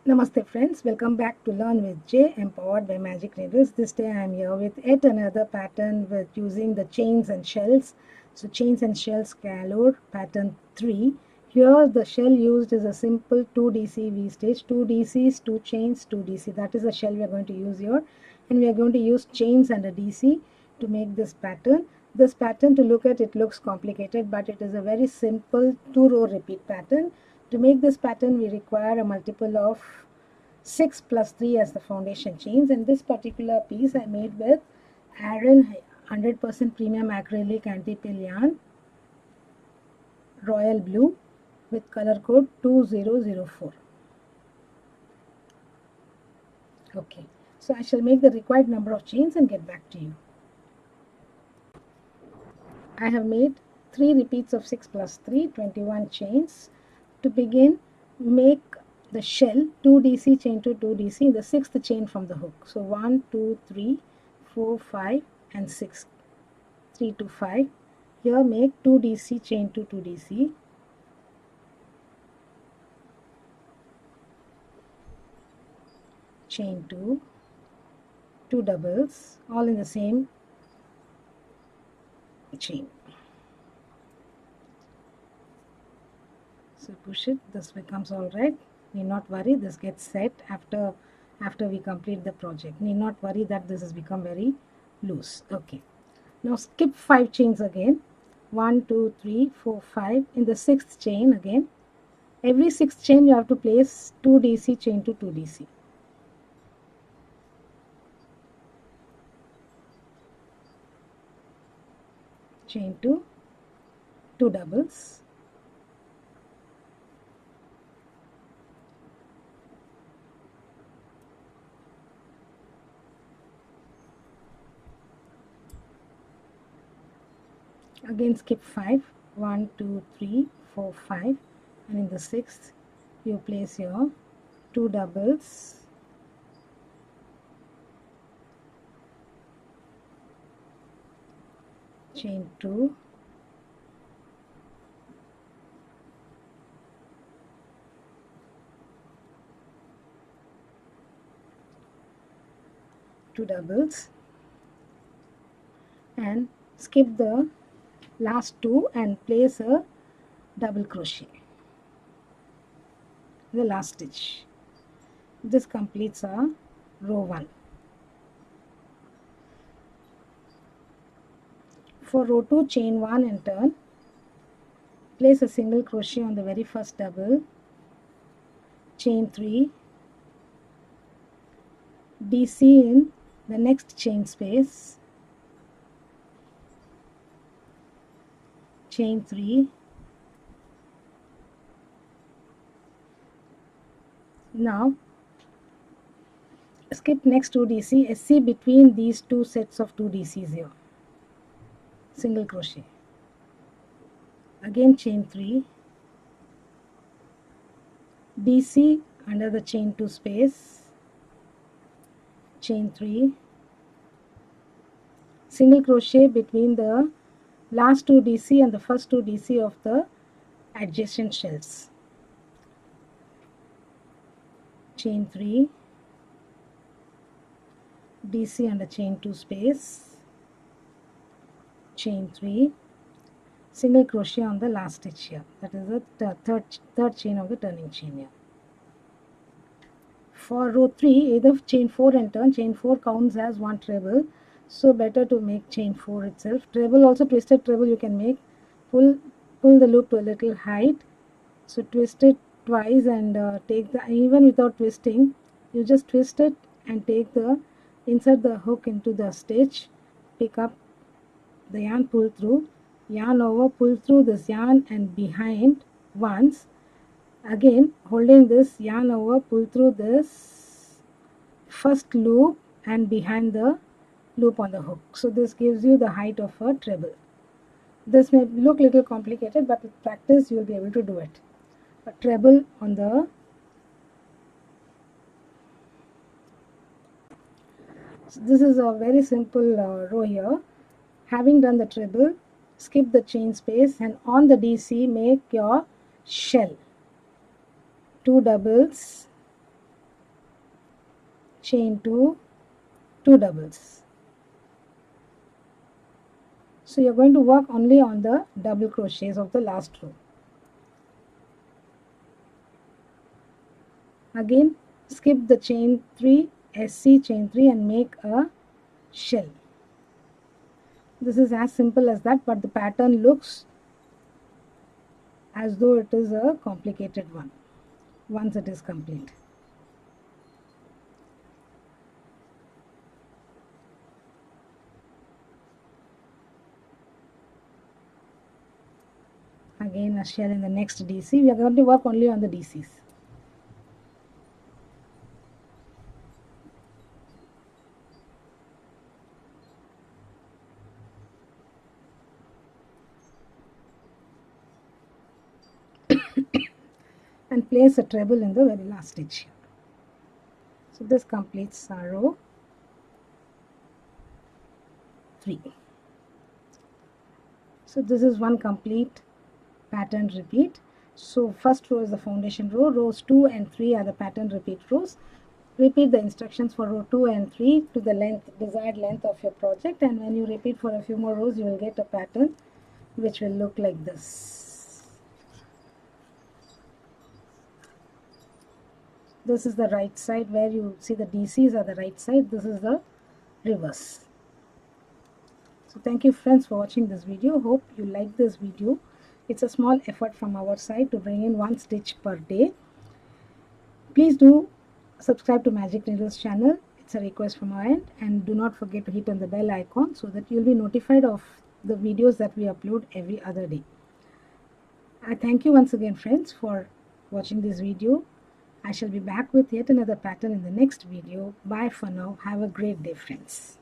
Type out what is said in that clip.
Namaste friends, welcome back to Learn with J, empowered by Magic Needles. This day I am here with yet another pattern with using the chains and shells. So chains and shells galore pattern 3. Here the shell used is a simple 2DC V stitch, 2 DCs, 2 chains, 2 DC. That is the shell we are going to use here, and we are going to use chains and a DC to make this pattern. This pattern, to look at it, looks complicated, but it is a very simple 2-row repeat pattern. To make this pattern, we require a multiple of 6 plus 3 as the foundation chains, and this particular piece I made with Aran 100% premium acrylic anti-pill yarn, royal blue, with color code 2004. Okay, so I shall make the required number of chains and get back to you. I have made 3 repeats of 6 plus 3, 21 chains. To begin, make the shell 2 DC chain to 2 DC in the 6th chain from the hook. So 1, 2, 3, 4, 5 and 6, 3 to 5. Here make 2 DC chain to 2 DC. Chain 2, 2 doubles, all in the same chain. So push it, this becomes all right. Need not worry, this gets set after we complete the project. Need not worry that this has become very loose. Okay, now skip 5 chains again. 1, 2, 3, 4, 5. In the 6th chain again, every 6th chain you have to place 2 DC chain to 2 DC. Chain 2, 2 doubles. Again skip 5, 1, 2, 3, 4, 5, and in the 6th you place your 2 doubles, chain 2, two doubles, and skip the last 2 and place a double crochet in the last stitch. This completes our row 1. For row 2, chain 1 and turn, place a single crochet on the very first double, chain 3, DC in the next chain space, chain 3, now skip next 2 DC, SC between these 2 sets of 2 DCs here, single crochet, again chain 3, DC under the chain 2 space, chain 3, single crochet between the last 2 DC and the first 2 DC of the adjacent shells, chain 3, DC under chain 2 space, chain 3, single crochet on the last stitch here, that is the third chain of the turning chain here. For row 3, either chain 4 and turn, chain 4 counts as one treble, so better to make chain 4 itself. Treble, also twisted treble you can make. Pull the loop to a little height, so twist it twice and take the, even without twisting, you just twist it and take the, insert the hook into the stitch, pick up the yarn, pull through, yarn over, pull through this yarn and behind once, again holding this, yarn over, pull through this first loop and behind the loop on the hook. So this gives you the height of a treble. This may look a little complicated, but with practice you will be able to do it. A treble on the, so this is a very simple row here. Having done the treble, skip the chain space and on the DC make your shell, 2 doubles, chain 2, 2 doubles. So you're going to work only on the double crochets of the last row. Again skip the chain 3, SC chain 3 and make a shell. This is as simple as that, but the pattern looks as though it is a complicated one once it is complete. Again a shell in the next DC. We are going to work only on the DCs. And place a treble in the very last stitch here. So this completes our row 3. So this is one complete pattern repeat. So first row is the foundation row, rows 2 and 3 are the pattern repeat rows. Repeat the instructions for row 2 and 3 to the desired length of your project, and when you repeat for a few more rows you will get a pattern which will look like this. This is the right side where you see the DCs are the right side. This is the reverse. So thank you friends for watching this video. Hope you like this video. It's a small effort from our side to bring in 1 stitch per day. Please do subscribe to Magic Needles channel. It's a request from our end, and do not forget to hit on the bell icon so that you'll be notified of the videos that we upload every other day. I thank you once again friends for watching this video. I shall be back with yet another pattern in the next video. Bye for now. Have a great day friends.